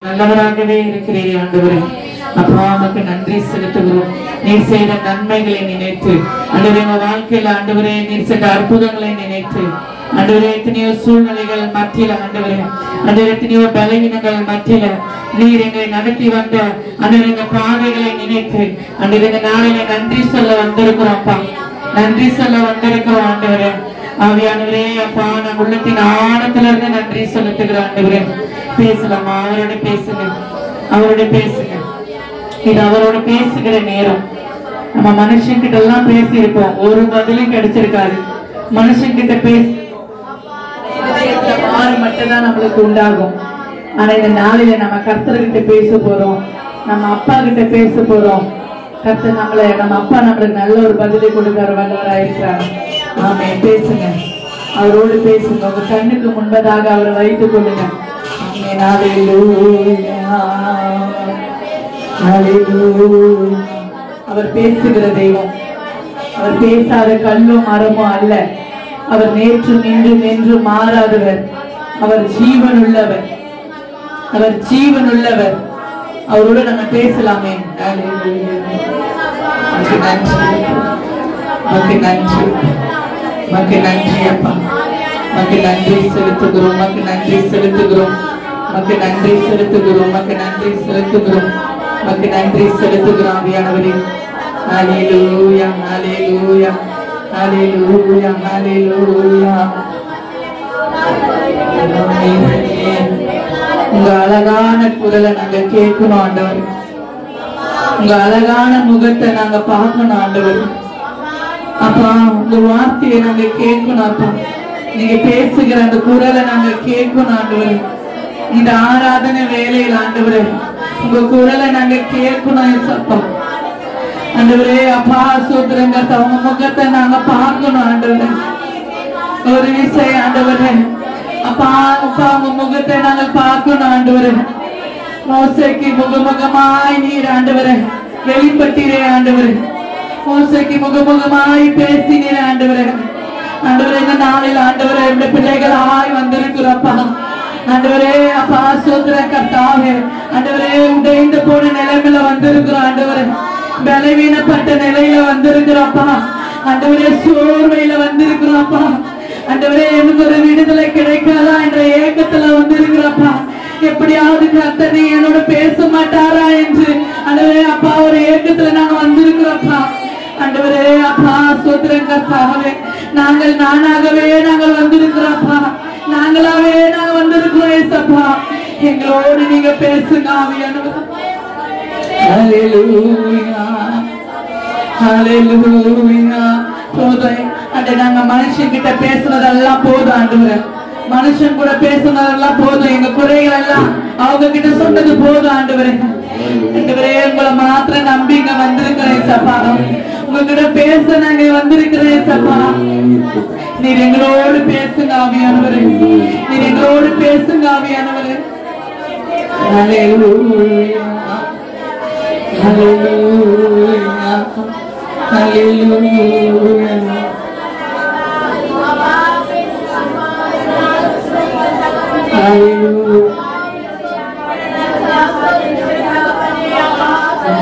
நல்லவராகவே இருக்கிறீர் ஆண்டவரே. அப்பா உமக்கு நன்றி செலுத்துகிறோம். நீர் செய்த நன்மைகளை நினைத்து ஆண்டவரே, எங்க வாழ்க்கையில ஆண்டவரே நீர் செய்த அற்புதங்களை நினைத்து ஆண்டவரே, எத்தனையோ சூழ்நிலைகள் மத்தியில ஆண்டவரே, ஆண்டவரே எத்தனையோ பலவீனங்கள் மத்தியில நீர் எங்களை நடத்தி வந்த ஆண்டவரே எங்க பாதைகளை நினைத்து ஆண்டவரே இந்த நாளில நன்றி சொல்ல வந்திருக்கிறோம். அப்பா நன்றி சொல்ல வந்திருக்கிறோம் ஆண்டவரே. ஆவியானவரே அப்பா, நான் உள்ளத்தின் ஆழத்துல இருந்து நன்றி செலுத்துகிறோம் ஆண்டவரே. பேசலாமா? அவரோட பேசுங்க, அவரோட பேசுங்க. இது அவரோட பேசுகிற நேரம். நம்ம மனுஷன்கிட்ட எல்லாம் பேசி இருப்போம், ஒரு பதிலும் கிடைச்சிருக்காது. மனுஷன்கிட்ட பேச மட்டும்தான் நம்மளுக்கு உண்டாகும். ஆனா இந்த நாளில நம்ம கர்த்தர்கிட்ட பேச போறோம், நம்ம அப்பா கிட்ட பேச போறோம். கர்த்தர் நம்ம அப்பா நம்மளுக்கு நல்ல ஒரு பதிலை கொடுக்கிற வல்லவராயிருக்கிறார். ஆமே, பேசுங்க, அவரோடு பேசுங்க. உங்க கண்ணுக்கு முன்பதாக அவரை வைத்துக் கொள்ளுங்க. அவர் பேசுகிற தெய்வம். அவர் பேசாத கல்லும் மரமும் அல்ல. அவர் நேற்று இன்றும் என்றும் மாறாதவர். அவர் ஜீவன் உள்ளவர். அவர் ஜீவன் உள்ளவர். அவரோட நம்ம பேசலாமே. நன்றி அப்பா, மக்கு நன்றி செலுத்துகிறோம், மக்கு நன்றி செலுத்துகிறோம், மக்கு நன்றி செலுத்துகிறோம், மக்கு நன்றி செலுத்துகிறோம், மக்கு நன்றி செலுத்துகிறோம். ஆவியானவரே, ஹல்லேலூயா, ஹல்லேலூயா, ஹல்லேலூயா, ஹல்லேலூயா. உங்க அழகான குரலை நாங்க கேட்கணும் ஆண்டவர். உங்க அழகான முகத்தை நாங்க பார்க்கணும் ஆண்டவர். அப்பா, உங்க வார்த்தையை நாங்க கேட்கணும். அப்பா, நீங்க பேசுகிற அந்த குரலை நாங்க கேட்கணும் ஆண்டவர். இந்த ஆராதனை வேலையில் ஆண்டவரே, உங்க குரலை நாங்க கேட்கணும் அப்பா. ஆண்டவரே அப்பா, சூத்திரங்க உங்க முகத்தை நாங்க பார்க்கணும் ஆண்டவரே. ஒரு விஷயம் ஆண்டவரே அப்பா, அப்பா உங்க முகத்தை நாங்கள் பார்க்கணும் ஆண்டவரே. மோசேக்கு முகமுகமாய் நீர் ஆண்டவரே வெளிப்பட்டீரே ஆண்டவரே. மோசைக்கு முகமுகமாய் பேசினீர் ஆண்டவரே. ஆண்டவரே, இந்த நாளில் ஆண்டவரே இந்த பிள்ளைகளாய் வந்திருக்கிறப்பா ஆண்டவரே. அப்பா சோதர கர்த்தாவே ஆண்டவரே, உடைந்து போன நிலைமையில வந்திருக்கிறோம் ஆண்டவரே. பலவீனப்பட்ட நிலையில வந்திருக்கிறப்பா ஆண்டவரே. சோர்வையில வந்திருக்கிறோம்ப்பா ஆண்டவரே. எனக்கு ஒரு விடுதலை கிடைக்காதா என்ற ஏக்கத்துல வந்திருக்கிறப்பா. எப்படியாவது கர்த்தர் நீ என்னோட பேச மாட்டாரா என்று ஆண்டவரே அப்பா ஒரு ஏக்கத்துல நாங்க வந்திருக்கிறோம்ப்பா ஆண்டவரே. அப்பா சோதரன் கர்த்தாவே, நானாகவே நாங்கள் வந்திருக்கிறோம்ப்பா. நாங்களாவே நாங்க வந்திருக்கிறோம் ஏசப்பா. எங்களோடு நீங்க பேசுங்க ஆவியானவர். ஹல்லேலூயா ஹல்லேலூயா. போதும் அண்டே, நாங்க மனுஷன் கிட்ட பேசுனதெல்லாம் போதும் ஆண்டவரே. மனுஷன் கூட பேசுனதெல்லாம் போதும். எங்க குறைகள் எல்லாம் அவங்க கிட்ட சொன்னது போதும் ஆண்டவரே. ஆண்டவரே, உங்களை மாத்திரம் நம்பி இங்க வந்திருக்கிறேன் சப்பா. உங்ககிட்ட பேச நாங்க வந்திருக்கிறேன் சப்பா. நீர் எங்களோடு பேசுங்க ஆவியானவரே. நீர் எங்களோடு பேசுங்க ஆவியானவரே. ஹல்லேலூயா ஹல்லேலூயா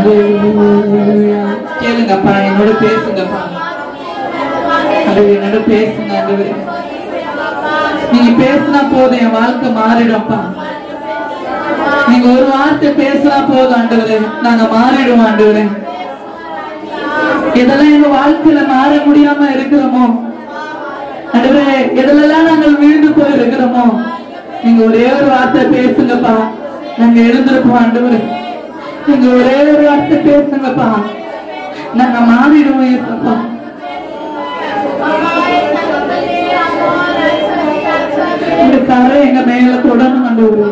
ஹல்லேலூயா. கேளுங்கப்பா, என்னோட பேசுங்கப்பா. என்னோட பேசுங்க ஆண்டவரே. நீங்க பேசினா போதும், என் வாழ்க்கை மாறிடும்ப்பா. நீங்க ஒரு வார்த்தை பேசினா போதும் ஆண்டவரே, நாங்க மாறிடுவோம் ஆண்டவரே. எதெல்லாம் எங்க வாழ்க்கையில மாற முடியாம இருக்கிறோமோ ஆண்டவரே, எதெல்லாம் நாங்கள் விழுந்து போய் இருக்கிறோமோ, நீங்க ஒரே ஒரு வார்த்தை பேசுங்கப்பா. நாங்க எழுந்திருப்போம் ஆண்டவரே. நீங்க ஒரே ஒரு வார்த்தை பேசுங்கப்பா. நாங்க மாறிடுவோம் ஏசப்பா. இந்த காரம் எங்க மேல தொடரும் ஆண்டவரே.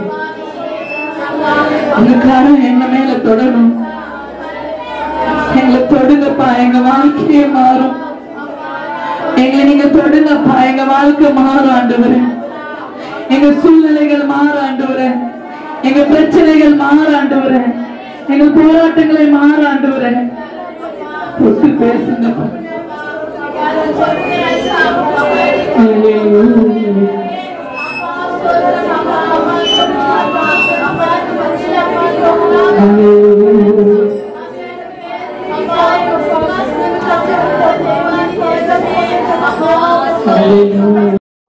அந்த காரம் எங்க மேல தொடரும். எங்களை தொடுங்கப்பா, எங்க வாழ்க்கையே மாறும். எங்களை நீங்க தொடுங்கப்பா, எங்க வாழ்க்கை மாறும் ஆண்டவரே. எங்க சூழ்நிலைகள் மாறும் ஆண்டவரே. எங்க பிரச்சனைகள் மாறும் ஆண்டவரே. எங்க போராட்டங்களை மாறும் ஆண்டவரே. தொட்டு பேசுங்கப்பா.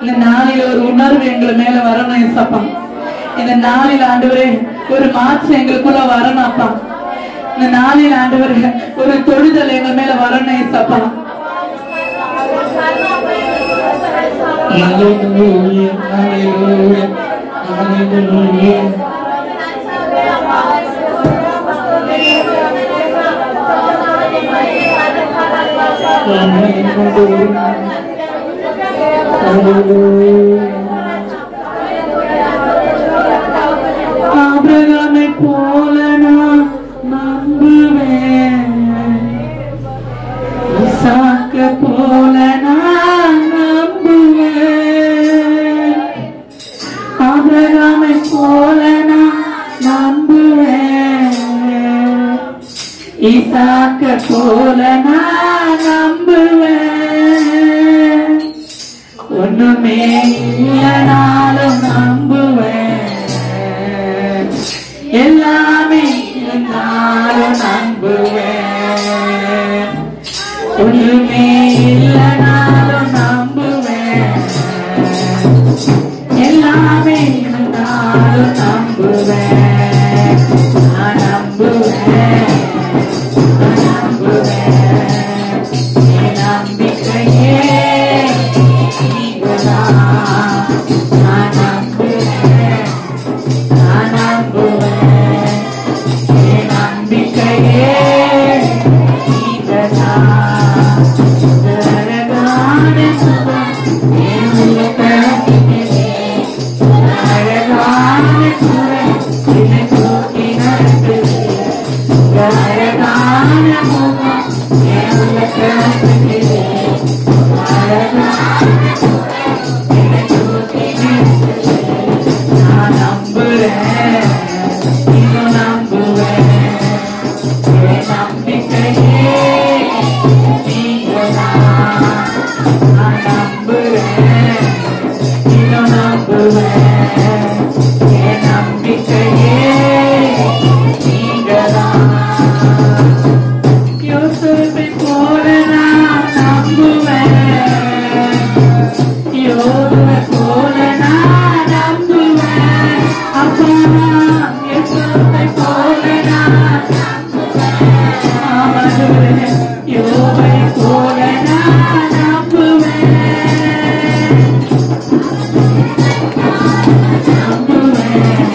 இந்த நாளில் ஒரு உணர்வு எங்களை மேல வரணும் ஏசப்பா. இந்த நாளில் ஆண்டவரே ஒரு மாற்றம் எங்களுக்குள்ள வரணும் அப்பா. இந்த நாளில் ஆண்டவரே ஒரு தொடுதல் எங்க மேல வரணும் ஏசப்பா. ஹல்லேலூயா ஹல்லேலூயா ஹல்லேலூயா. ஆபிரகாமை போல நான் நம்புவேன். ஈசாக்க போல நான் நம்புவேன். ஆபிரகாமை போல நான் நம்புவேன். ஈசாக்க போல நான் நம்புவேன். ஒண்ணுமே இல்லைனாலும் நம்புவேன். எல்லாமே இருந்தாலும் நம்புவேன். ஒண்ணுமே இல்லைனாலும் நம்புவேன். எல்லாமே இருந்தாலும் நம்புவேன். நான் நம்புவேன். நான் நம்புவேன். என் நம்பிக்கையே நான் நம்புறேன், இன்னும் நம்புவேன். என் நம்பிக்கையே நீங்கதான். யோசேப்பை போல நான் நம்புவேன், யோபை போல நான் நம்புவேன். அப்பா யோசேப்பை போல நான் நம்புவேன், யோபை போல நான் நம்புவேன், நம்புவேன்.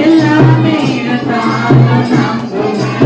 எல்லாமே இருந்தாலும் நம்புவேன்.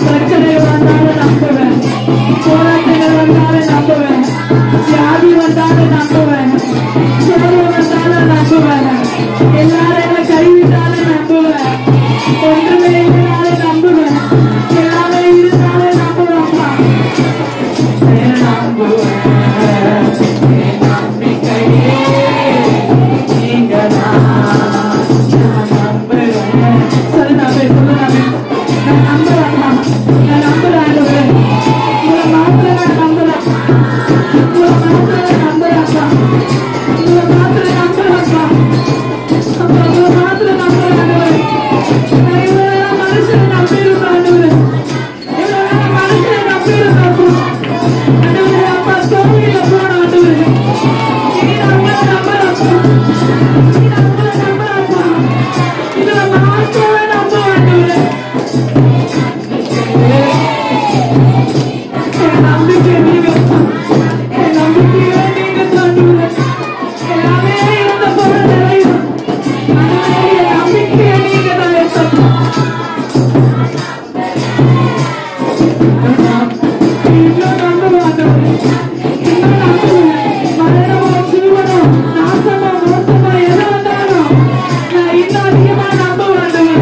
பிரச்சனை வந்தாலும் நம்புவேன், போராட்டங்கள் வந்தாலும் நம்புவேன், வியாதி வந்தாலும் நம்புவேன், சோர்வு வந்தாலும் நம்புவேன், எல்லாரும் என்னை கைவிட்டாலும் நம்புவேன், ஒன்றுமே இல்லைனாலும் நம்புவேன், எல்லாமே இருந்தாலும் நம்புவேன்ப்பா, நம்புவேன். என் நம்பிக்கையே நீங்கதான். நான் நம்புவேன். சொல்லுனாவே சொல்லுனாவே நான் நம்புறேன்ப்பா, நான் நம்புறேன். உங்களை மாத்திரம் நான் நம்புறேன், உங்களை மாத்திரம் நம்புறேன்ப்பா, உங்களை மாத்திரம் நம்புறேன்ப்பா, அப்பா உங்களை மாத்திரம் நம்புறேன். நான் இவ்வளவு மனுஷனை நம்பியிருப்பேன், இவ்வளவு மனுஷனை நம்பியிருப்பேன். அப்பா தோல்வியில போன ஆண்டவரே, இனி நான் உங்களை நம்புறேன்ப்பா, இனி நான் உங்களை நம்புறேன்ப்பா, இதுல மாத்திரமே நம்புவேன் ஆண்டவரே. என் நம்பிக்கை நீங்க தான், என் நம்பிக்கையே நீங்க தான் ஆண்டவரே. எல்லாமே இருந்த போல நிறையும் ஆண்டவரே, என் நம்பிக்கையே நீங்க தான் ஏசப்பா. இன்னும் நம்புவேன் ஆண்டவரே, இன்னும் நம்புவேன். மரணமோ ஜீவனோ நாசமோ மோசமோ எது வந்தாலும் நான் இன்னும் அதிகமா நம்புவேன் ஆண்டவரே.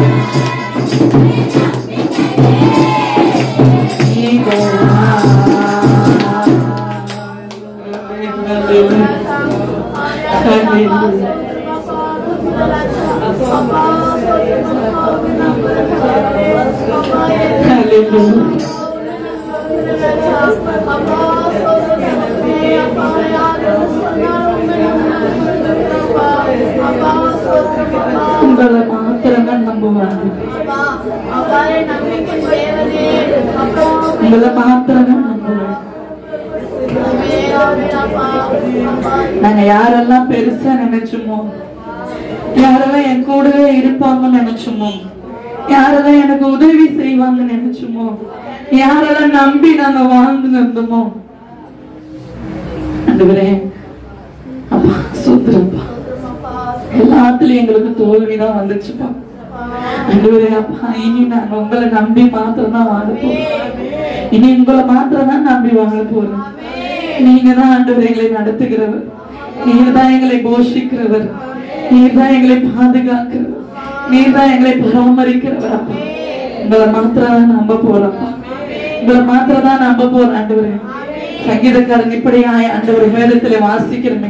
உங்களை மாத்திரம்தான் நம்புவாங்க, உங்களை மாத்திரம்தான் நம்புவேன். நாங்க யாரெல்லாம் பெருசா நினைச்சோமோ, யாரெல்லாம் என் கூடவே இருப்பாங்கன்னு நினைச்சோமோ, யாரெல்லாம் எனக்கு உதவி செய்வாங்கன்னு நினைச்சோமோ, யாரெல்லாம் நம்பி நாங்க வாழ்ந்து இருந்தோமோ, ஆண்டவரே அப்பா சுத்திரப்பா, எல்லாத்துலயும் எங்களுக்கு தோல்விதான் வந்துச்சுப்பா. ஆண்டவரே அப்பா, இனி நாங்க உங்களை நம்பி மாத்திரம் தான் வாழ போறோம். இனி உங்களை மாத்திரம் தான் நம்பி வாழ போறோம். நீங்க தான் ஆண்டவரை எங்களை நடத்துகிறவர், நீங்க தான் எங்களை போஷிக்கிறவர், நீர் தான் எங்களை பாதுகாக்கிறவர், நீர் தான் எங்களை பராமரிக்கிறவர். அப்பா உங்களை மாத்திரம் தான் நம்ப போறப்பா, உங்களை மாத்திரம் தான் நம்ப போறோம் ஆண்டவரே. சங்கீதக்காரன் இப்படியாய் ஆண்டவரை வேதத்திலே வாசிக்கிறமே,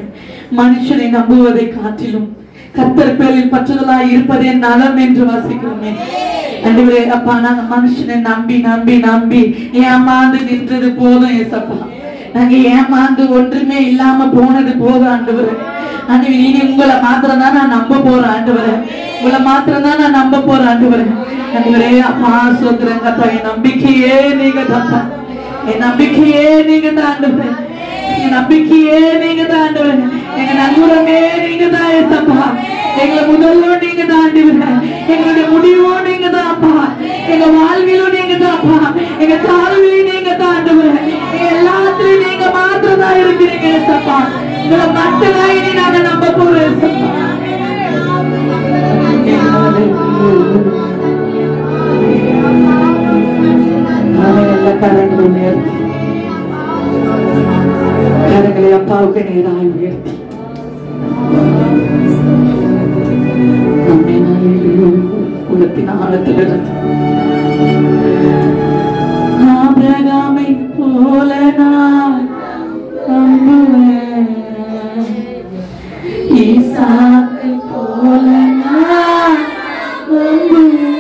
மனுஷனை நம்புவதை காட்டிலும் கர்த்தர் பேரில் பற்றுதலாய் இருப்பதே நலம் என்று வாசிக்கிறோமே. ஆண்டவரே அப்பா, நாங்க மனுஷனை நம்பி நம்பி நம்பி ஏமாந்து நின்றது போதும் ஏசப்பா. நாங்க ஏமாந்து ஒன்றுமே இல்லாம போனது போதும் ஆண்டவரே. ஆண்டவரே இனி உங்களை மாத்திரம் தான் நான் நம்ப போறேன் ஆண்டவரே, உங்களை மாத்திரம் தான் நான் நம்ப போறேன் ஆண்டவரே. ஆண்டவரே அப்பா சோத்திரம் கத்தா, என் நம்பிக்கையே நீங்க தப்பா, என் நம்பிக்கையே நீங்க தான் ஆண்டவரே, என் நம்பிக்கையே நீங்க தான் ஆண்டவரே, எங்க நங்குரமே நீங்க தான் ஏசப்பா, எங்களை முதல்ல நீங்க தான் ஆண்டவரே, எங்களுடைய முடிவும் நீங்க தான் அப்பா, எங்க வாழ்விலும் நீங்க தான் அப்பா, எங்க தாழ்விலும் நீங்க தான் ஆண்டவரே, எங்க எல்லாத்திலும் நீங்க மாத்திரம் தான் இருக்கிறீங்க ஏசப்பா. உங்களை மட்டும்தான் இனி நாங்க நம்ப போறோம் ஏசப்பா. எல்லா கரங்களும் உயர்த்தி, கரங்களை அப்பாவுக்கு நேராக உயர்த்தி உள்ளத்தின் ஆழத்திலிருந்து ஆபிரகாமை போல நான் நம்புவேன், ஈசாக்கை போல நான் நம்புவேன்,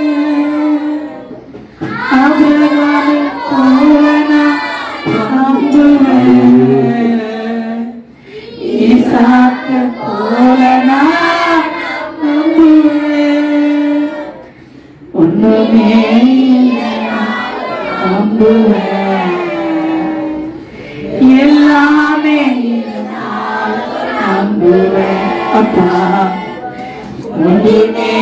ஆபிரகாமை போல நான் நம்புவேன், ஈசாக்கை போல நான் நம்புவேன், ஒண்ணுமே நம்புவேன், எல்லாமே நம்புவேன் அப்பா, ஒன்றுமே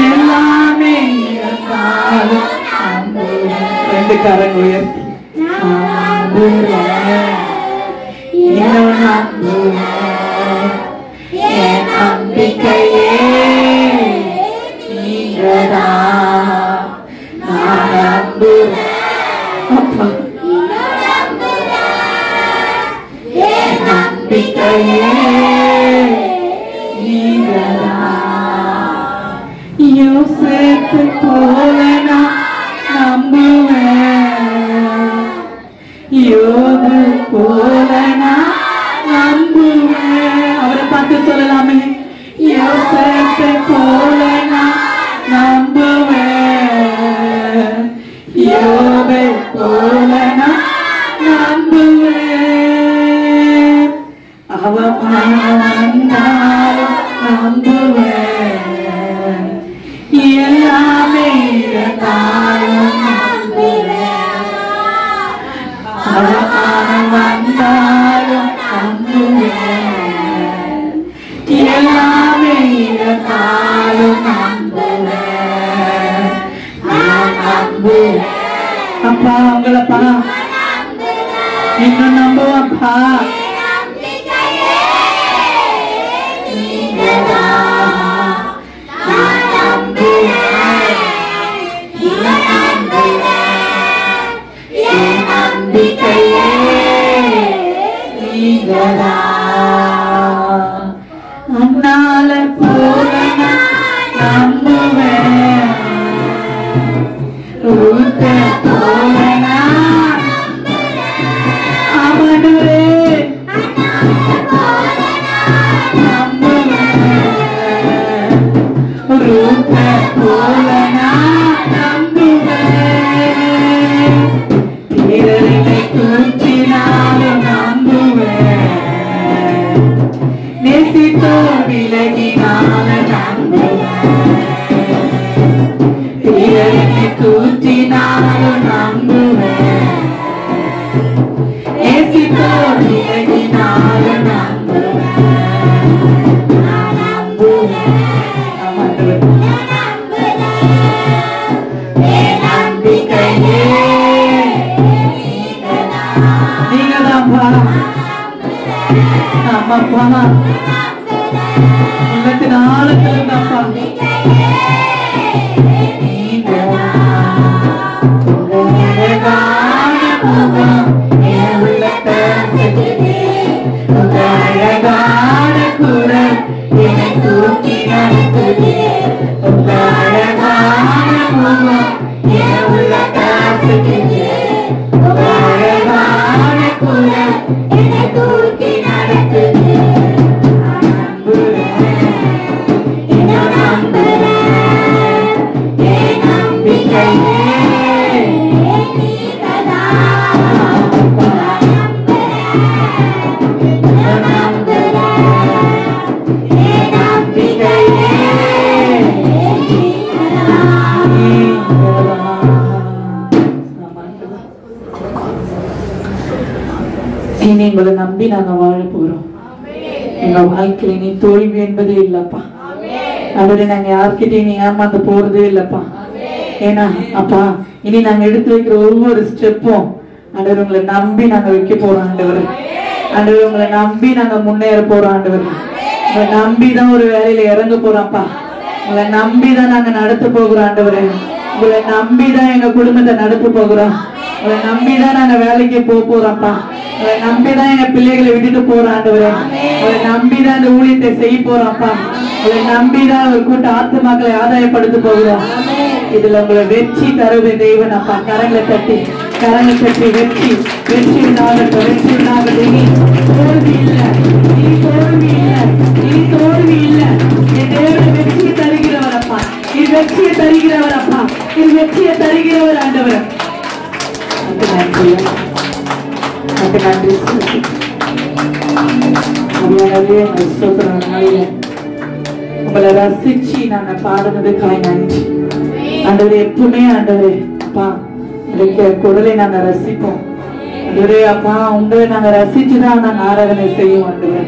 எல்லாமே ரெண்டு கரங்க உயர்த்தி நம்புவேன், என் நம்பிக்கையே நீங்கதான், நான் நம்புவேன் அப்பா, என் நம்பிக்கையே நீங்கதான், யோசேப்பை போல நான் நம்புவேன், யோபு போல நான் நம்புவேன். அவரை பார்த்து சொல்லலாமே, யோசேப்பை போல நான் நம்புவேன், யோபை போல நான் நம்புவேன், அவமானம் வந்தாலும் நம்புவேன், எல்லாமே இருந்தாலும் நம்புவேன், அவமானம் வந்தாலும் நம்புவேன், எல்லாமே இருந்தாலும் நம்புவேன், நான் நம்புவேன் அப்பா. உங்களப்பா இன்னும் நம்புவப்பா, அண்ணால போல நம்புவேன், ஊத்த போல அவனே நம்புவேன், ஊத்த போல நம்புவேன், பிறரை கூட்டினாலும் நம்புவேன், நேசித்தோ விலகினால நம்புவேன், பிறரை கூட்டினாலும் நம்புவேன், நேசித்தோ விலகினாலும் நம்புவேன், நம்புவேன் என் நம்பிக்கையே ஆமாப்பா, உள்ளத்தின் ஆழத்திலிருந்து அப்பா உங்களை நம்பி நாங்க வாழ போறோம். எங்க வாழ்க்கையில நீ தோல்வி என்பதே இல்லப்பா. அவரு நாங்க யார்கிட்டயும் நீ ஏமாந்து போறதே இல்லப்பா. ஏன்னா அப்பா இனி நாங்க எடுத்து வைக்கிற ஒவ்வொரு ஸ்டெப்பும் ஆண்டவர் உங்களை நம்பி நாங்க வைக்க போறோம். ஆண்டவர் ஆண்டவர் உங்களை நம்பி நாங்க முன்னேற போறோம். ஆண்டவர் உங்களை நம்பிதான் ஒரு வேலையில இறங்க போறோம்ப்பா. உங்களை நம்பிதான் நாங்க நடத்த போகிறோம். ஆண்டவர் உங்களை நம்பிதான் எங்க குடும்பத்தை நடத்த போகிறோம். உங்களை நம்பிதான் நாங்க வேலைக்கு போறோம்ப்பா. உங்களை நம்பிதான் எங்க பிள்ளைகளை விட்டுட்டு போறோம். ஆண்டவரே உங்களை நம்பிதான் இந்த ஊழியத்தை செய்ய போறோம்ப்பா. உங்களை நம்பிதான் ஒரு கூட்ட ஆத்துமாக்களை ஆதாயப்படுத்த போகிறோம். இதுல உங்களை வெற்றி தருவே தேவன் அப்பா. கரங்களை தட்டி வெற்றி வெற்றி உண்டாகட்டும், வெற்றி உண்டாகட்டும். இனி தோல்வி இல்லை, இனி தோல்வி இல்லை, இனி தோல்வி இல்லை. என் தேவன் வெற்றியை தருகிறவர் அப்பா. இது வெற்றியை தருகிறவர் அப்பா. இது வெற்றியை தருகிறவர் ஆண்டவர். நன்றி உங்களை ரசிச்சு நாங்க பாடுனதுக்காய் நன்றி ஆண்டவரே. எப்பவுமே ஆண்டவரே அப்பா குரலை நாங்க ரசிப்போம். ஆண்டவரே அப்பா உங்களை நாங்க ரசிச்சுதான் நாங்க ஆராதனை செய்வோம். ஆண்டவரே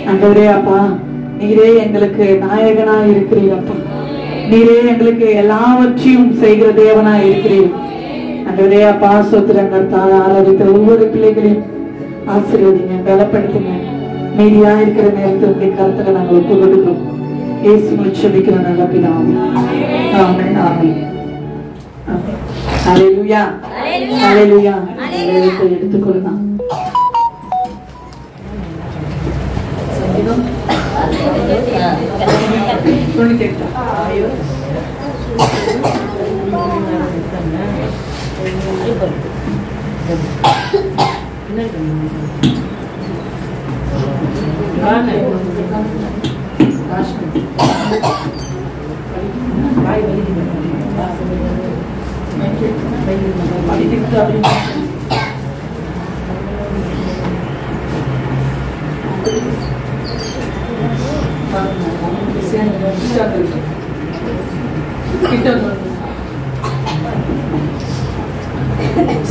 ஆண்டவரே அப்பா நீரே எங்களுக்கு நாயகனா இருக்கிறீரப்பா. நீரே எங்களுக்கு எல்லாவற்றையும் செய்கிற தேவனா இருக்கிறீர். ஆண்டவரே அப்பா சோத்திரங்கள் தாழ ஆராதிக்கிற ஒவ்வொரு பிள்ளைகளையும் ஆசீர்வதிங்க, பலப்படுத்துங்க. மீதியா இருக்கிற நேரத்தில் உங்களுடைய கருத்துல நாங்கள் ஒப்பு கொடுக்கிறோம். இயேசுவை ஜெபிக்கிற நல்ல பிதாவே. ஆமென் ஆமென். ஹல்லேலூயா ஹல்லேலூயா. எடுத்துக்கொள்ளலாம்.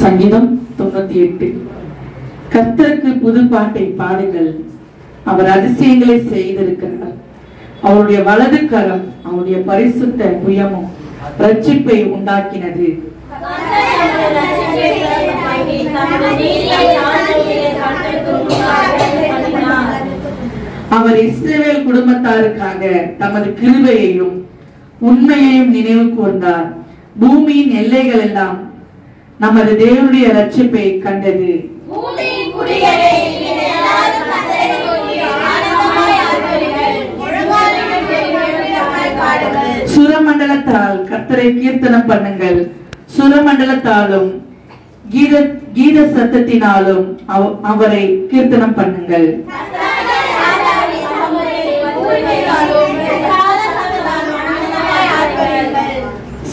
சங்கீதம் 98. கர்த்தருக்கு புது பாட்டை பாடுங்கள், அவர் அதிசயங்களை செய்திருக்கிறார். அவருடைய வலது கரம் அவருடைய பரிசுத்த புயமும் ரட்சிப்பை உண்டாக்கினது. அவர் இஸ்ரவேல் குடும்பத்தாருக்காக தமது கிருபையையும் உண்மையையும் நினைவு கூர்ந்தார். பூமியின் எல்லைகள் எல்லாம் நமது தேவனுடைய ரட்சிப்பை கண்டது. சுரமண்டலத்தால் கர்த்தரை கீர்த்தனம் பண்ணுங்கள், சுரமண்டலத்தாலும் கீத சத்தத்தினாலும் அவரை கீர்த்தனம் பண்ணுங்கள்.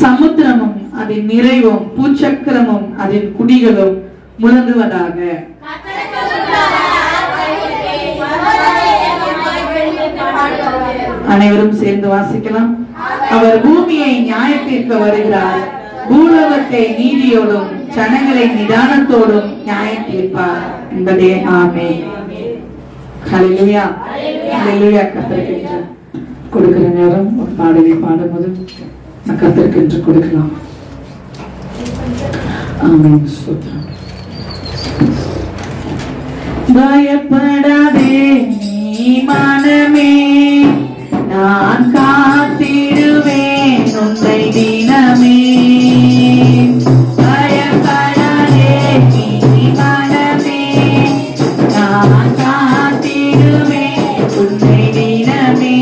சமுத்திரமும் அதன் நிறைவும் பூச்சக்கரமும் அதன் குடிகளும் முழங்குவதாக. அனைவரும் சேர்ந்து வாசிக்கலாம். அவர் பூமியை நியாயத்திற்கு வருகிறார், பூலோகத்தை நீதியோடும் ஜனங்களை நிதானத்தோடும் நியாயம் தீர்ப்பார் என்பதே ஆமென். ஹல்லேலூயா ஹல்லேலூயா. கர்த்தருக்கு கொடுக்கிற நேரம் ஒரு பாடலை பாடும்போது கர்த்தருக்கு கொடுக்கலாம். ஆமென். பயப்படாதே நீ மனமே, நான் காத்திடுவேன் உன்னை தினமே. பயப்படாதே நீ மனமே, நான் காத்திடுவேன் உன்னை தினமே.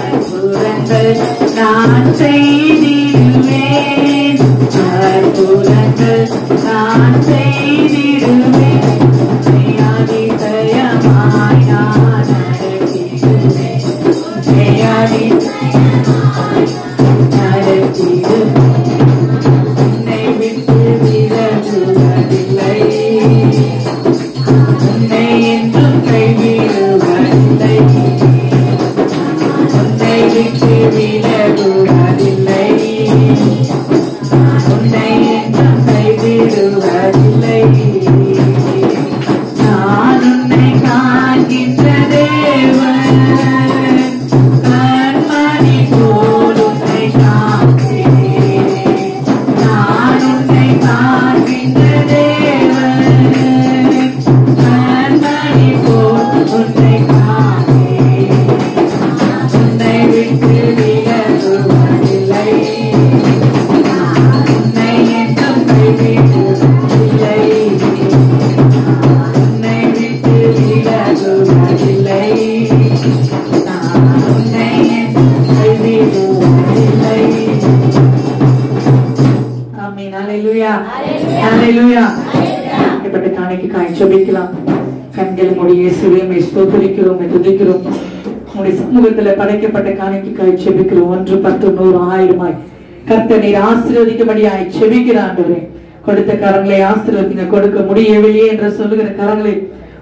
அற்புதங்கள் நான் செய்திடுவேன், அற்புதங்கள் நான் செய்திடுவேன். அதிசயமாய் நான் நடத்திடுவேன், அதிசயமாய் நடத்திடுவேன். உன்னை விட்டு விலகுவதில்லை, உன்னை என்றும் கைவிடுவதில்லை, உன்னை விட்டு விலகுவதில்லை, உன்னை என்றும் கைவிடுவதில்லை. நான் உன்னை காண்கின்ற தேவன், கண்மணி போல் உன்னை காண்கிறேன். நான் உன்னை காண்கின்ற தேவன், கண்மணி போல் உன்னை காண்கிறேன். உன்னை விட்டு விலகுவதில்லை, உன்னை என்றும் கைவிடுவதில்லை, உன்னை விட்டு விலகுவதில்லை, உன்னை என்றும் கைவிடுவதில்லை. ஆமென். ஹல்லேலூயா, ஹல்லேலூயா. இப்படி காணிக்கைக்காய் ஜெபிக்கலாம். கண்களை மூடி இயேசுவே உம்மை ஸ்தோத்திரிக்கிறோம், துதிக்கிறோம். உம்முடைய சமூகத்தில் படைக்கப்பட்ட காணிக்கைக்காய் ஜெபிக்கிறோம். 1 10 100 1000 கர்த்தர் நீர் ஆசீர்வதிக்கும்படியாய் ஜெபிக்கிற ஆண்டவரே, கொடுத்த கரங்களை ஆசீர்வதிங்க. கொடுக்க முடியவில்லையே என்று சொல்லுகிற கரங்களை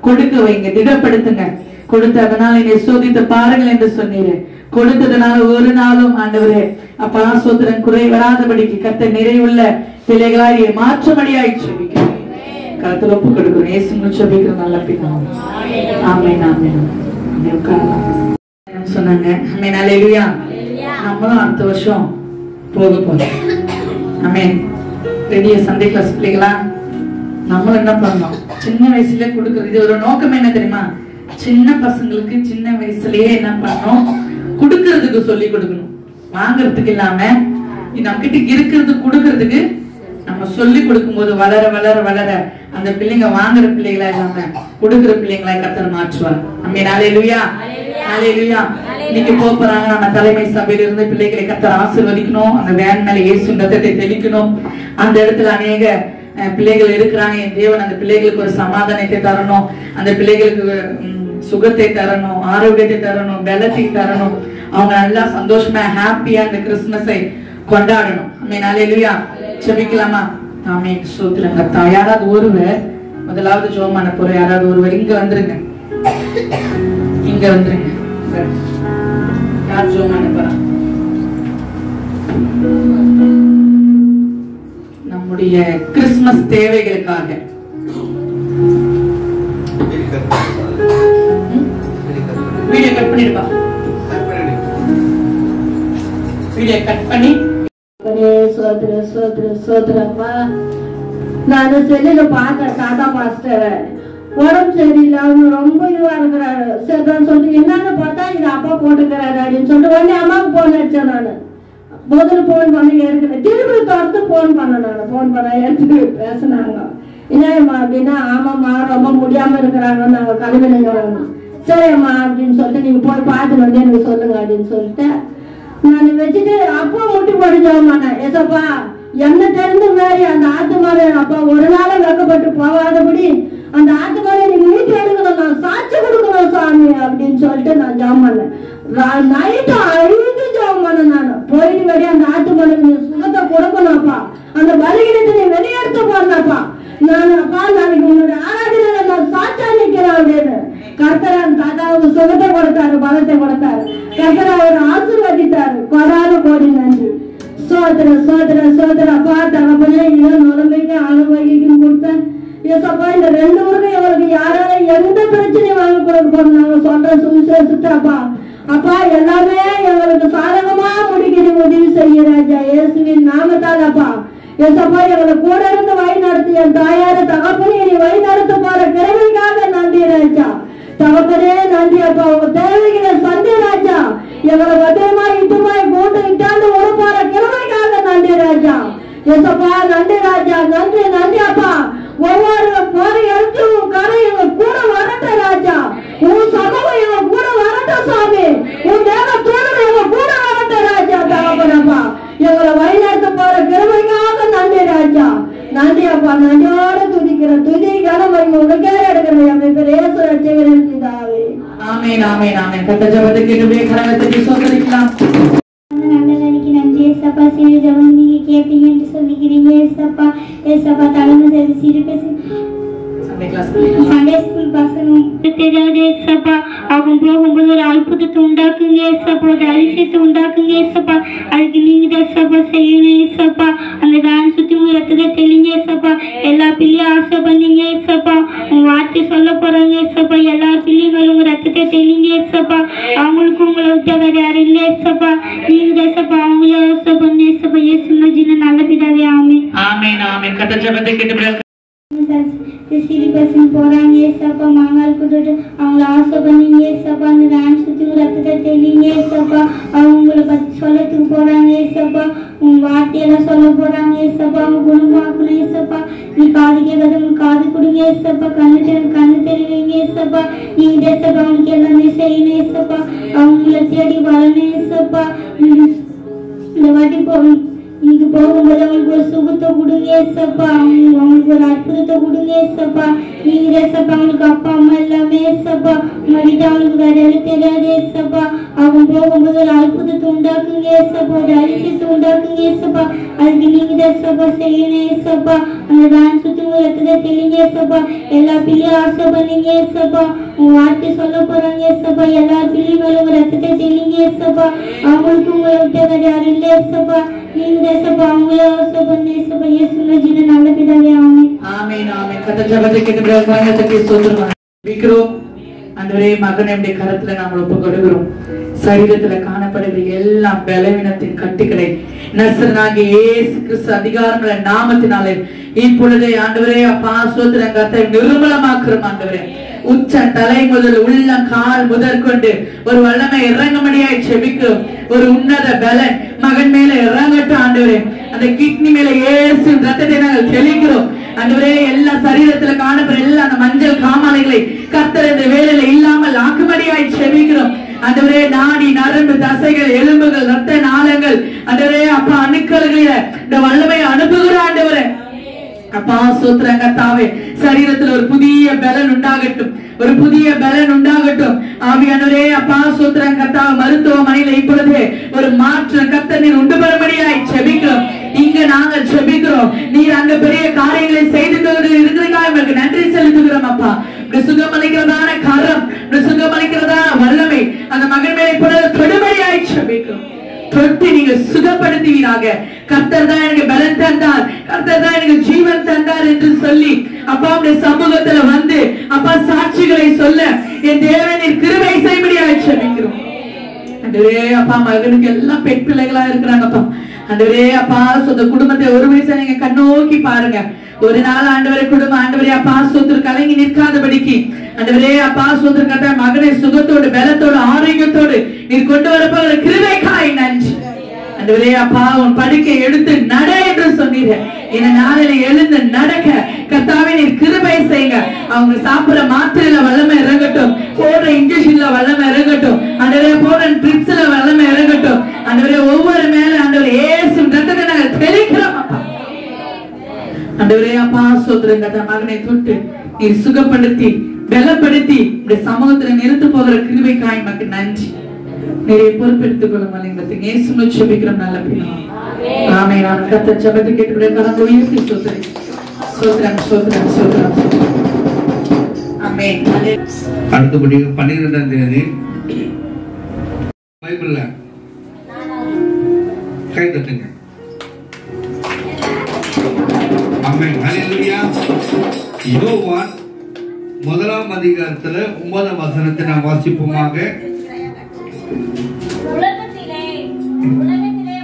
கொடுக்க வைங்க, திடப்படுத்துங்க. கொடுத்த அதனால என்னை சோதித்து பாருங்கள் என்று சொன்னீரே. கொடுத்ததுனால ஒரு நாளும் ஆண்டவரே அப்பா சோதரன் குறை வராதபடிக்கு கர்த்தர் நிறைவுள்ள பிள்ளைகளாய் மாற்றபடியாய் ஜெபிக்கிறேன். கர்த்தர் ஒப்பு கொடுக்கிறோம். இயேசு மூலமாக ஜெபிக்கிறோம் நல்ல பிதாவே. ஆமென், ஆமென். சொன்னாங்க. ஆமென், ஹல்லேலூயா. நம்மளும் அடுத்த வருஷம் போக போறோம். ஆமென். பெரிய சண்டே கிளாஸ் பிள்ளைகளா நம்மளும் என்ன பண்ணோம், சின்ன வயசுல கொடுக்கறது. இது ஒரு நோக்கம் என்ன தெரியுமா? சின்ன பசங்களுக்கு சின்ன வயசுலயே என்ன பண்ணணும், கொடுக்கறதுக்கு சொல்லி கொடுக்கணும். வாங்கறதுக்கு இல்லாம நம்ம கிட்ட இருக்கிறது கொடுக்கறதுக்கு நம்ம சொல்லி கொடுக்கும் போது வளர வளர வளர அந்த பிள்ளைங்க வாங்குற பிள்ளைகளா இல்லாம கொடுக்கிற பிள்ளைங்களா கர்த்தர் மாற்றுவார். ஆமென், ஹல்லேலூயா, ஹல்லேலூயா. இன்னைக்கு போறாங்க நம்ம தலைமை சபையில இருந்து பிள்ளைகளை கர்த்தர் ஆசீர்வதிக்கணும். அந்த வேன் மேல இயேசு ரத்தத்தை தெளிக்கணும். அந்த இடத்துல அநேக பிள்ளைகள் இருக்கிறாங்க. என் தேவன் அந்த பிள்ளைகளுக்கு ஒரு சமாதானத்தை தரணும், அந்த பிள்ளைகளுக்கு சுகத்தை தரணும், ஆரோக்கியத்தை தரணும், பலத்தை தரணும். அவங்க நல்லா சந்தோஷமா ஹாப்பியா இந்த கிறிஸ்துமஸை கொண்டாடணும். ஆமென், ஹல்லேலூயா. ஜெபிக்கலாமா? ஆமென், ஸ்தோத்திரம் கர்த்தாவே. யாராவது ஒருவர் முதலாவது ஜெபமான போற யாராவது ஒருவர் இங்க வந்துருங்க, இங்க வந்துருங்க. யார் ஜெபமான போறா? நம்முடைய கிறிஸ்துமஸ் தேவைகளுக்காக வீடியோ கட் பண்ணிருப்பா, வீடியோ கட் பண்ணி நான் செல்லுல பார்த்தேன். தாத்தா பாஸ்டர் உடம்பு சரியில்லாம ரொம்ப இதுவா இருக்கிறாரு. சரி சொல்லி என்னன்னு பார்த்தா இது அப்பா போட்டுக்கிறாரு அப்படின்னு சொல்லிட்டு உடனே அம்மாவுக்கு போன் அடிச்சேன். நான் முதல்ல போன் பண்ணி எடுக்கிறேன், திரும்பி தொடர்ந்து போன் பண்ணேன். நான் போன் பண்ண எடுத்து பேசினாங்க. என்னம்மா அப்படின்னா, ஆமாம்மா ரொம்ப முடியாம இருக்கிறாங்க, நாங்க கழுவினங்க. சரிம்மா அப்படின்னு சொல்லிட்டு நீங்க போய் பார்த்துட்டு வந்து எனக்கு சொல்லுங்க அப்படின்னு சொல்லிட்டு நான் வச்சுட்டு அப்பா முட்டி போட்டுச்சோம்மாண்ணே. ஏசப்பா என்ன தெரிந்து மாதிரி அந்த ஆத்து மரம் அப்பா ஒரு நாளும் வெக்கப்பட்டு போகாதபடி அந்த ஆத்து மரம் நீங்க மீட்டு எடுக்கணும், நான் சாட்சி கொடுக்கணும் சாமி அப்படின்னு சொல்லிட்டு நான் ஜாம் பண்ணேன். நைட்டு அழுது ஜாம் பண்ணேன். நான் போயிட்டு வெளியே அந்த ஆத்து மரம் நீ சுகத்தை கொடுக்கணும்ப்பா, அந்த பலிகிடத்தை நீ வெளியெடுத்து போறப்பா. நான் அப்பா நாளைக்கு உன்னுடைய ஆராதனை நான் சாட்சியா நிக்கிறேன் அப்படின்னு கர்த்தர் தாத்தாவுக்கு சுகத்தை கொடுத்தாரு, பலத்தை கொடுத்தாரு. கர்த்தர் அவர் ஆசீர்வதித்தாரு. கொடாத கோடி நன்றி. சோதர சோதர சோதர அப்பா தகப்பனே இதை நுழம்பைக்கு ஆரோக்கியம் கொடுத்தேன். ஏசப்பா இந்த 2 ஊருக்கு இவருக்கு யாரால எந்த பிரச்சனையும் வாங்க கொடுக்க போறோம் நாங்க சொல்ற சுவிசேஷத்தை அப்பா அப்பா எல்லாமே எங்களுக்கு சாதகமா முடிக்கிற உதவி செய்ய ராஜா இயேசுவின் நாமத்தால் அப்பா ஏசப்பா எங்களை கூட இருந்து வழி நடத்தி என் தாயார தகப்பனே நீ வழி நடத்த போற கிழமைக்காக நன்றி ராஜா. தகப்பனே நன்றி அப்பா. உங்க தேவைகளை சந்தி ராஜா. எங்களை பத்திரமாய் இட்டுமாய் கூட்டு இட்டாண்டு ஒரு போற கிழமைக்காக நன்றி ராஜா. ஏசப்பா நன்றி ராஜா. நன்றி நன்றி அப்பா. ஒவ்வொரு போற இடத்தும் கரை எங்க கூட வரட்டும் ராஜா. உன் சமூகம் எங்க கூட வரட்டும் சாமி. உன் தேவ தூதர் எங்க கூட வரட்டும் ராஜா. தகப்பனப்பா எங்களை வழிநடத்த போற கிழமைக்காக நன்றி ராஜா. நன்றி அப்பா. நன்றியோட துதிக்கிற துதி கனவை உனக்கே எடுக்கிற என் பேர் இயேசு ரட்சகரின் பிதாவே. ஆமென் ஆமென் ஆமென். கர்த்தர் ஜெபத்துக்கு நம்முடைய கரங்களை சோதரிக்கலாம். நல்லதற்கு நன்றி ஏசப்பா. சிறு ஜெபம் நீங்க கேட்பீங்க என்று சொல்லிக்கிறீங்க ஏசப்பா. ஏசப்பா தலைமை செய்து சிறு பேசி சண்டே ஸ்கூல் பசங்க தெரியாது ஏசப்பா. அவங்க போகும்போது ஒரு அற்புதத்தை உண்டாக்குங்க ஏசப்பா. ஒரு அதிசயத்தை உண்டாக்குங்க ஏசப்பா. அதுக்கு நீங்க தான் ஏசப்பா செய்யணும் ஏசப்பா. அந்த வேன் சுத்தி உங்க ரத்தத்தை தெளிங்க ஏசப்பா. எல்லா பிள்ளையும் ஆசை பண்ணீங்க ஏசப்பா. உங்க வார்த்தை சொல்ல போறாங்க ஏசப்பா. எல்லா பிள்ளைங்களும் உங்க ரத்தத்தை தெளிங்க ஏசப்பா. அவங்களுக்கு உங்களை விட்ட வேற யாரும் இல்லை ஏசப்பா. நீங்க தான் ஏசப்பா அவங்களே ஆசை பண்ண ஏசப்பா. ஏசுனா ஜீன நல்ல பிதாவே ஆமென் ஆமென் ஆமென். கர்த்தர் ஜெபத்துக்கு சிறு பசங்க போறாங்க ஏசப்பா. மாங்கால் கொடுத்து அவங்கள ஆசை பண்ணீங்க ஏசப்பா. அந்த வேன் சுத்தி ரத்தத்தை தெளிங்க ஏசப்பா. அவங்கள பத்தி சொல்லத்துக்கு போறாங்க ஏசப்பா. உங்க வார்த்தையெல்லாம் சொல்ல போறாங்க ஏசப்பா. அவங்க குணமாக்கணும் ஏசப்பா. நீ காது கேட்காத உங்களுக்கு காது கொடுங்க ஏசப்பா. கண்ணு தெரிவிங்க ஏசப்பா. நீங்க ஏசப்பா அவங்களுக்கு எல்லாமே செய்யணும் ஏசப்பா. அவங்கள தேடி வரணும் ஏசப்பா. இந்த வாட்டி இன்னைக்கு போகும்போது அவங்களுக்கு ஒரு சுகத்தை கொடுங்க ஏசப்பா. அவங்களுக்கு ஒரு அற்புதத்தை கொடுங்க ஏசப்பா. நீங்க ஏசப்பா அவங்களுக்கு அப்பா அம்மா எல்லாமே ஏசப்பா. உங்க வீட்டு அவங்களுக்கு வேற எதுவும் தெரியாது ஏசப்பா. அவங்க போகும்போது ஒரு அற்புதத்தை உண்டாக்குங்க ஏசப்பா. ஒரு அதிசயத்தை உண்டாக்குங்க ஏசப்பா. அதுக்கு நீங்க ஏசப்பா செய்யணும் ஏசப்பா. அந்த வேன் சுத்தி உங்க ரத்தத்தை தெளிங்க ஏசப்பா. எல்லா பிள்ளையும் ஆசை பண்ணீங்க ஏசப்பா. உங்க வார்த்தை சொல்ல போறாங்க ஏசப்பா. எல்லா பிள்ளையும் மேல உங்க ரத்தத்தை தெளிங்க ஏசப்பா. அவங்களுக்கு உங்களை விட்ட வேற யாரும் இல்லை ஏசப்பா. நீங்க ஏசப்பா அவங்களே ஆசை பண்ண ஏசப்பா. இயேசுவின் ஜீவன நல்ல பிதாவே ஆமென் ஆமென் ஆமென். கர்த்தர் ஜெபத்துக்கு நம்முடைய கரங்களை சோதரிக்கிறோம். விக்கிறோம் ஆண்டவரே. மகனுடைய கரத்துல நாங்கள் ஒப்பு கொடுக்கிறோம். சரீரத்துல காணப்படுகிற எல்லா பலவீனத்தின் கட்டுகளை நசரனாகிய இயேசு கிறிஸ்து அதிகாரமுள்ள நாமத்தினாலே இப்பொழுதே ஆண்டவரே அப்பா சோதரன் கர்த்தரை நிர்மலமாக்குறோம் ஆண்டவரே. உச்ச தலை முதல் உள்ள கால் முதற்கொண்டு ஒரு வல்லமை இறங்கும்படியாய் செபிக்கிறோம். ஒரு உன்னத பலன் மகன் மேல இறங்கட்டும் ஆண்டவரே. அந்த கிட்னி மேல இயேசு ரத்தத்தை நாங்கள் தெளிக்கிறோம் ஆண்டவரே. எல்லா சரீரத்துல காணப்படுற எல்லா அந்த மஞ்சள் காமாலைகளை கர்த்தர் இந்த வேலையில இல்லாமல் ஆக்கும்படியாய் செபிக்கிறோம் ஆண்டவரே. நாடி நரம்பு தசைகள் எலும்புகள் ரத்த நாளங்கள் ஆண்டவரே அப்பா அணுக்கல்களில இந்த வல்லமை அனுப்புகிற ஆண்டவரே அப்பா சோத்திரம் கர்த்தாவே. சரீரத்தில் ஒரு புதிய பலன் உண்டாகட்டும். ஒரு புதிய பலன் உண்டாகட்டும் ஆவியானவரே. அப்பா சோத்திரம் கர்த்தாவே. மருத்துவமனையில இப்பொழுதே ஒரு மாற்றம் கர்த்தர் நீர் உண்டு பெறும்படியாய் செபிக்கிறோம். இங்க நாங்கள் செபிக்கிறோம். நீர் அங்க பெரிய காரியங்களை செய்து இருக்கிறீங்களா உங்களுக்கு நன்றி செலுத்துகிறோம் அப்பா. சுகமளிக்கிறதான கரம் சுகமளிக்கிறதான வல்லமை அந்த மகன் மேலே இப்பொழுது தொடுபடியாய் செபிக்கிறோம். தொட்டு நீங்க சுகப்படுத்துவீராக. கர்த்தர் தான் எனக்கு பலன் தந்தார். கர்த்தர் தான் எனக்கு ஜீவன் தந்தார் என்று சொல்லி அப்பா உடைய சமூகத்துல வந்து அப்பா சாட்சிகளை சொல்ல என் தேவனின் கிருபை செய்யும்படியாக செபிக்கிறோம் ஆண்டவரே. அப்பா மகனுக்கு எல்லாம் பெண் பிள்ளைகளா இருக்கிறாங்கப்பா ஆண்டவரே. அப்பா சொந்த குடும்பத்தை ஒரு வயசா நீங்க கண்ணோக்கி பாருங்க. ஒரு நாள் ஆண்டவரே குடும்பம் ஆண்டவரே அப்பா சொத்து கலங்கி நிற்காதபடிக்கு ஆண்டவரே அப்பா சொத்து கட்ட மகனை சுகத்தோடு பலத்தோடு ஆரோக்கியத்தோடு நீர் கொண்டு வரப்போகிற கிருபைக்காய் நன்றி ஆண்டவரே. அப்பா உன் படுக்கை எடுத்து நட என்று சொன்னீங்க. இந்த நாளில எழுந்து நடக்க கர்த்தாவே நீர் கிருபை செய்யுங்க. அவங்க சாப்பிடுற மாத்திரையில வல்லமை இறங்கட்டும். போடுற இன்ஜெக்ஷன்ல வல்லமை இறங்கட்டும் ஆண்டவரே. போடுற ட்ரிப்ஸ்ல வல்லமை இறங்கட்டும் ஆண்டவரே. ஒவ்வொரு மேல ஆண்டவரே இயேசு ரத்தத்தை நாங்கள் தெளிக்கிறோம் ஆண்டவரே. அப்பா சோத்திரம் கர்த்தா மகனை தொட்டு நீர் சுகப்படுத்தி பலப்படுத்தி இந்த சமூகத்துல நிறுத்து போகிற கிருபைக்காய் மக்கு நன்றி. நிறைய பொறுப்பெடுத்துக் கொள்ளும் இயேசுவின் ஜெபிக்கிறோம் நல்ல பிதாவே ஆமென். கர்த்தர் ஜெபத்தை கேட்டு கரங்களை உயர்த்தி சோத்திரம் சோத்திரம் சோத்திரம் சோத்திரம் ஆமென். அடுத்தபடி 12ஆம் தேதி பைபிள்ல கை தட்டுங்க. ஆமென். ஹல்லேலூயா. யோவான் 1ஆம் அதிகாரத்துல 9ஆம் வசனத்தை நாம் வாசிப்போமாக. உலகத்திலே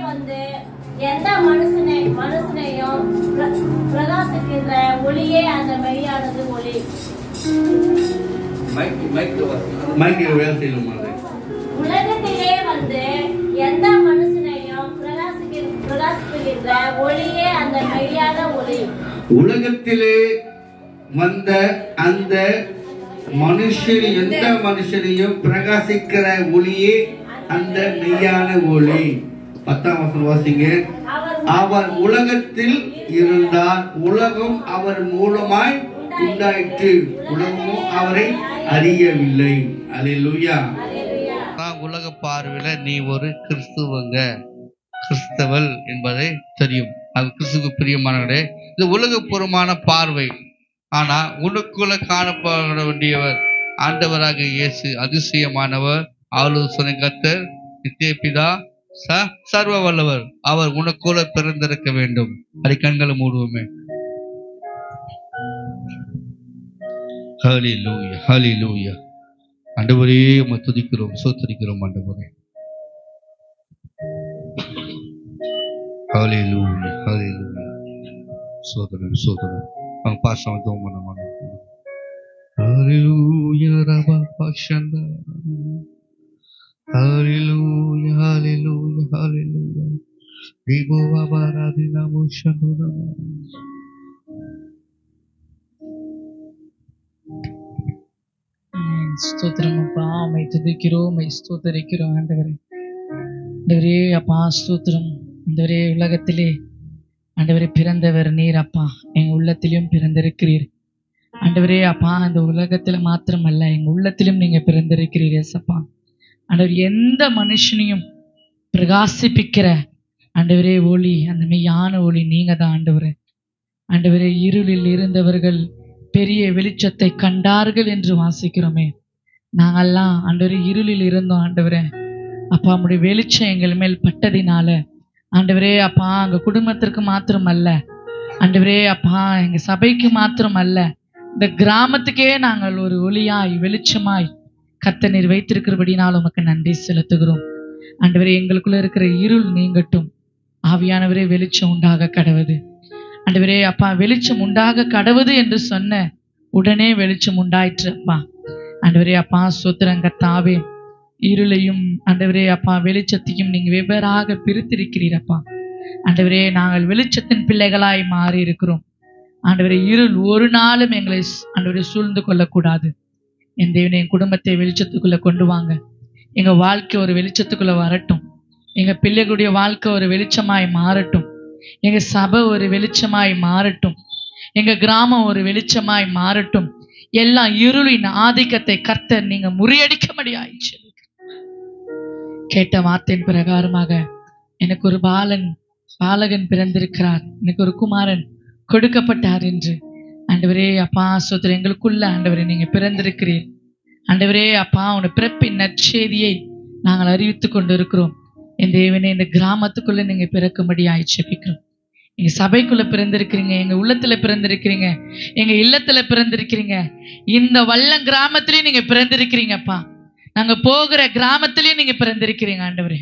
வந்து எந்த மனுஷனையும் மெய்யானது ஒளி. மைக்கு வேலை செய்யணும். உலகத்திலே வந்து எந்த மனுஷனையும் பிரகாசிக்கின்ற ஒளியே அந்த மெய்யான ஒளி. உலகத்திலே வந்த அந்த மனுஷன் எந்த மனுஷனையும் பிரகாசிக்கிற ஒளியே அந்த மெய்யான ஒளி. 10ஆம் வசனம் வாசிங்க. அவர் உலகத்தில் இருந்தார், உலகம் அவர் மூலமாய் உண்டாயிற்று, உலகமும் அவரை அறியவில்லை. அல்லேலூயா. உலக பார்வையில நீ ஒரு கிறிஸ்தவள் என்பதை தெரியும். அது கிறிஸ்துவுக்கு பிரியமானவரே. இது உலகபூர்வமான பார்வை. ஆனா உனக்குள்ள காணப்பட வேண்டியவர் ஆண்டவராக இயேசு, அதிசயமானவர், ஆலோசனை கர்த்தர், நித்திய பிதா, சர்வ வல்லவர். அவர் உனக்குள்ள பிறந்திருக்க வேண்டும். அதை கண்களை மூடுவோமே. ஹல்லேலூயா, ஹல்லேலூயா. ஆண்டவரே உம்மை துதிக்கிறோம், ஸ்தோத்திரிக்கிறோம் ஆண்டவரே. ஹல்லேலூயா, ஹல்லேலூயா. சோதரன் சோதரன் அவங்க பாசம் தோம் பண்ணுவாங்க. ஹல்லேலூயா ரபா பாஷந்தா. ஹல்லேலூயா, ஹல்லேலூயா, ஹல்லேலூயா. தேவோ பாபாராதி நமோ ஷந்தோதமா. ஸ்தோத்திரம் அப்பா, உம்மை துதிக்கிறோம், உம்மை ஸ்தோத்திரிக்கிறோம் ஆண்டவரே. ஆண்டவரே அப்பா ஸ்தோத்திரம். ஆண்டவரே உலகத்திலே ஆண்டவரே பிறந்தவர் நீர் அப்பா, எங்க உள்ளத்திலும் பிறந்திருக்கிறீர் ஆண்டவரே அப்பா. அந்த உலகத்துல மாத்திரமல்ல எங்க உள்ளத்திலும் நீங்க பிறந்திருக்கிறீர் ஏசப்பா. ஆண்டவர் எந்த மனுஷனையும் பிரகாசிப்பிக்கிற ஆண்டவரே ஒளி, அந்த மெய்யான ஒளி நீங்க தான் ஆண்டவரே. ஆண்டவரே இருளில் இருந்தவர்கள் பெரிய வெளிச்சத்தை கண்டார்கள் என்று வாசிக்கிறோமே. நாங்கெல்லாம் ஆண்டவரே இருளில் இருந்தோம் ஆண்டவரே அப்பா. நம்முடைய வெளிச்சம் எங்கள் மேல் பட்டதினால ஆண்டவரே அப்பா எங்க குடும்பத்திற்கு மாத்திரம் அல்ல ஆண்டவரே அப்பா, எங்க சபைக்கு மாத்திரம் அல்ல, இந்த கிராமத்துக்கே நாங்கள் ஒரு ஒளியாய் வெளிச்சமாய் கர்த்தர் நீர் வைத்திருக்கிறபடினால் உமக்கு நன்றி செலுத்துகிறோம் ஆண்டவரே. எங்களுக்குள்ள இருக்கிற இருள் நீங்கட்டும் ஆவியானவரே. வெளிச்சம் உண்டாக கடவுது ஆண்டவரே அப்பா. வெளிச்சம் உண்டாக கடவுது என்று சொன்ன உடனே வெளிச்சம் உண்டாயிற்று அப்பா. ஆண்டவரே அப்பா சோத்திரம் கர்த்தாவே. இருளையும் ஆண்டவரே அப்பா வெளிச்சத்தையும் நீங்க வெவ்வேறாக பிரித்திருக்கிறீரப்பா ஆண்டவரே. நாங்கள் வெளிச்சத்தின் பிள்ளைகளாய் மாறி இருக்கிறோம் ஆண்டவரே. இருள் ஒரு நாளும் எங்களை ஆண்டவரே சூழ்ந்து கொள்ளக்கூடாது. என் தேவனே, என் குடும்பத்தை வெளிச்சத்துக்குள்ள கொண்டு வாங்க. எங்க வாழ்க்கை ஒரு வெளிச்சத்துக்குள்ள வரட்டும். எங்க பிள்ளைகளுடைய வாழ்க்கை ஒரு வெளிச்சமாய் மாறட்டும். எங்க சபை ஒரு வெளிச்சமாய் மாறட்டும். எங்க கிராமம் ஒரு வெளிச்சமாய் மாறட்டும். எல்லாம் இருளின் ஆதிக்கத்தை கர்த்தர் நீங்க முறியடிக்க முடியாயிடுச்சு. கேட்ட வார்த்தையின் பிரகாரமாக எனக்கு ஒரு பாலகன் பிறந்திருக்கிறார், எனக்கு ஒரு குமாரன் கொடுக்கப்பட்டார் என்று ஆண்டவரே அப்பா சோதரர் எங்களுக்குள்ள ஆண்டவரே நீங்க பிறந்திருக்கிறீர் ஆண்டவரே அப்பா. உன்னை பிறப்பின் நற்செய்தியை நாங்கள் அறிவித்துக் கொண்டு இருக்கிறோம் என் தேவனே. இந்த கிராமத்துக்குள்ள நீங்க பிறக்கும்படி ஆயிடுச்சுக்கிறோம். எங்க சபைக்குள்ள பிறந்திருக்கிறீங்க, எங்க உள்ளத்துல பிறந்திருக்கிறீங்க, எங்க இல்லத்துல பிறந்திருக்கிறீங்க, இந்த வல்லம் கிராமத்திலயும் நீங்க பிறந்திருக்கிறீங்கப்பா. நாங்க போகிற கிராமத்திலயும் நீங்க பிறந்திருக்கிறீங்க ஆண்டவரே.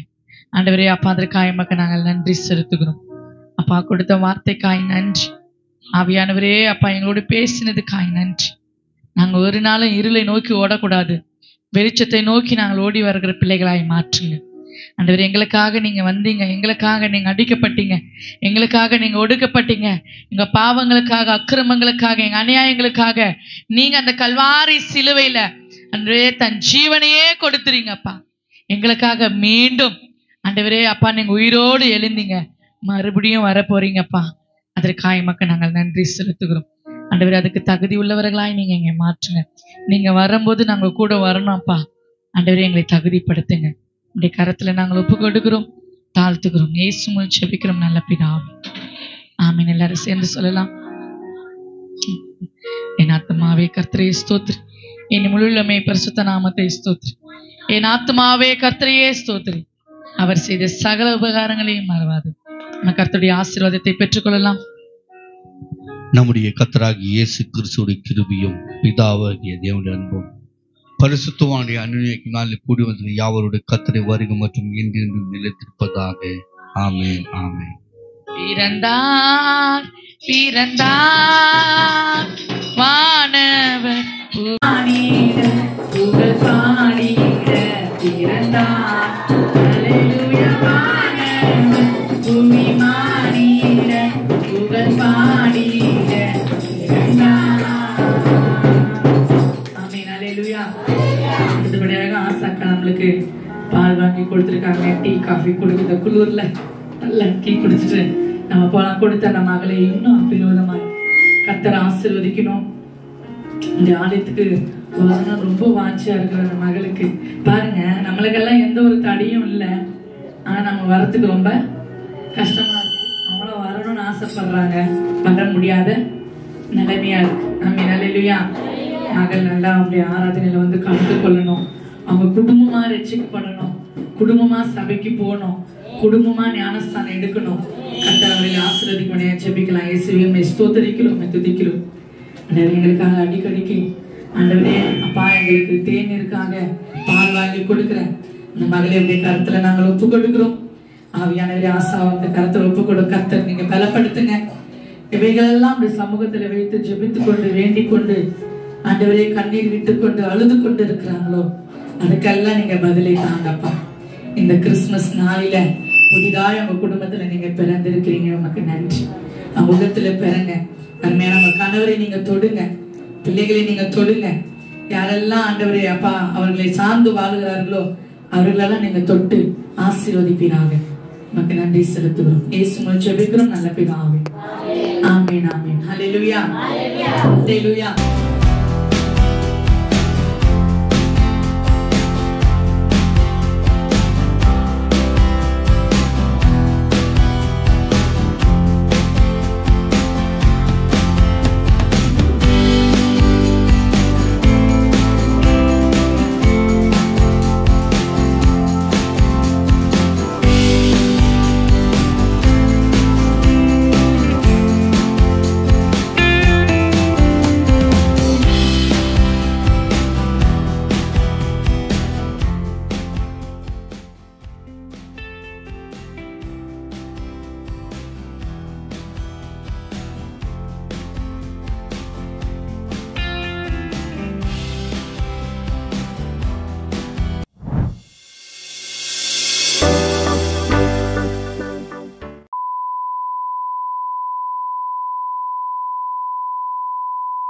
ஆண்டவரே அப்பா, அதற்காக மக்கள் நாங்கள் நன்றி செலுத்துகிறோம் அப்பா. கொடுத்த வார்த்தைக்காய் நன்றி ஆவியானவரே அப்பா. எங்களோடு பேசினதுக்காய் நன்றி. நாங்க ஒரு நாளும் இருளை நோக்கி ஓடக்கூடாது, வெளிச்சத்தை நோக்கி நாங்கள் ஓடி வருகிற பிள்ளைகளாய் மாற்றுங்க ஆண்டவரே. எங்களுக்காக நீங்க வந்தீங்க, எங்களுக்காக நீங்க அடிக்கப்பட்டீங்க, எங்களுக்காக நீங்க ஒடுக்கப்பட்டீங்க, எங்க பாவங்களுக்காக, அக்கிரமங்களுக்காக, எங்க அநியாயங்களுக்காக நீங்க அந்த கல்வாரி சிலுவையில ஆண்டவரே தன் ஜீவனையே கொடுத்துறீங்கப்பா. எங்களுக்காக மீண்டும் ஆண்டவரே அப்பா நீங்க உயிரோடு எழுந்தீங்க, மறுபடியும் வர போறீங்கப்பா. அதற்காக மக்கள் நாங்கள் நன்றி செலுத்துகிறோம் ஆண்டவரே. அதுக்கு தகுதி உள்ளவர்களாய் நீங்க இங்க மாற்றுங்க. நீங்க வரும்போது நாங்க கூட வரணும்ப்பா ஆண்டவரே. எங்களை தகுதிப்படுத்துங்க. உடைய கரத்துல நாங்கள் ஒப்பு கொடுக்கிறோம், தாழ்த்துக்கிறோம். இயேசு மூலம் ஜெபிக்கிறோம் நல்ல பிதாவே, ஆமென். எல்லாரும் சேர்ந்து சொல்லலாம். என் ஆத்துமாவே கர்த்தரையே ஸ்தோத்திரி, என் முழுமே பரிசுத்த நாமத்தை ஸ்தோத்திரி. என் ஆத்துமாவே கர்த்தரையே ஸ்தோத்திரி, அவர் செய்த சகல உபகாரங்களையும் மறவாது. நம்ம கர்த்தருடைய ஆசீர்வாதத்தை பெற்றுக்கொள்ளலாம். நம்முடைய கர்த்தராகிய இயேசு கிறிஸ்துவின் கிருபையும் பிதாவாகிய தேவனுடைய அன்பும் பரிசுத்தவானுடைய அனுமதிக்கு நாளில் கூடி வந்த யாவருடைய கர்த்தரை வருகை மற்றும் என்றென்றும் நிலைத்திருப்பதாக. ஆமென், ஆமென். பிறந்தார் பிறந்தார் வானவர் பாடிட புகழ் பாடிட பிறந்தார். அல்லேலூயா. வானவர் பூமி மாறிட புகழ் பாடிட பிறந்தார். ஆமென். அல்லேலூயா. அடுத்தபடியாக ஆசாக்கா நம்மளுக்கு பால் வாங்கி கொடுத்துருக்காங்க. டீ காஃபி குடிக்கிற குளிர்ல நல்லா டீ குடிச்சிட்டு நம்ம போலாம். கொடுத்த நம்ம மகளை இன்னும் அபிரோதமாய் கர்த்தர் ஆசீர்வதிக்கணும். இந்த ஆலயத்துக்கு வரணும் ரொம்ப வாஞ்சியா இருக்கிற அந்த மகளுக்கு பாருங்க, நம்மளுக்கெல்லாம் எந்த ஒரு தடையும் இல்லை, ஆனா நம்ம வரத்துக்கு ரொம்ப கஷ்டமா இருக்கு. அவங்களும் வரணும்னு ஆசைப்படுறாங்க, வர முடியாத நிலைமையா இருக்கு. நம்ம நல்லையா மகள் நல்லா அவங்களுடைய ஆராதனையில வந்து கலந்து கொள்ளணும். அவங்க குடும்பமா ரட்சிக்கப்படணும், குடும்பமா சபைக்கு போகணும், குடும்பமா ஞானஸ்தானம் எடுக்கணும். கர்த்தர் அவர்களை ஆசீர்வதிக்கணும். ஜெபிக்கலாம். இயேசுவே ஸ்தோத்திரிக்கிறோம், துதிக்கிறோம். எங்களுக்காக அடிக்கடிக்கு ஆண்டவரே அப்பா எங்களுக்கு தேநீருக்காக பால் வாங்கி கொடுக்குறேன் இந்த மகளை அப்படியே கருத்துல நாங்கள் ஒப்பு கொடுக்கிறோம். ஆவியானவரே ஆசா அந்த கருத்துல ஒப்பு கொடு. கர்த்தர் நீங்க பலப்படுத்துங்க. இவைகளெல்லாம் அப்படி சமூகத்துல வைத்து ஜெபித்து கொண்டு வேண்டிக் கொண்டு ஆண்டவரே கண்ணீர் விட்டு கொண்டு அழுது கொண்டு இருக்கிறாங்களோ அதுக்கெல்லாம் நீங்க பதிலை தாங்கப்பா. இந்த கிறிஸ்துமஸ் நாளில புதிதாக உங்க குடும்பத்துல நீங்க பிறந்திருக்கிறீங்க, உனக்கு நன்றி. அவங்க முகத்துல பிறங்க. அருமையான நம்ம கணவரை நீங்க தொடுங்க, பிள்ளைகளை நீங்க தொடுங்க. யாரெல்லாம் ஆண்டவரே அப்பா அவர்களை சார்ந்து வாழ்கிறார்களோ அவர்களெல்லாம் நீங்க தொட்டு ஆசீர்வதிப்பீராக. உனக்கு நன்றி செலுத்துகிறோம். இயேசு மூலம் ஜெபிக்கிறோம் நல்ல பிதாவே. ஆமென் ஆமென். ஹல்லேலூயா. ஹல்லேலூயா.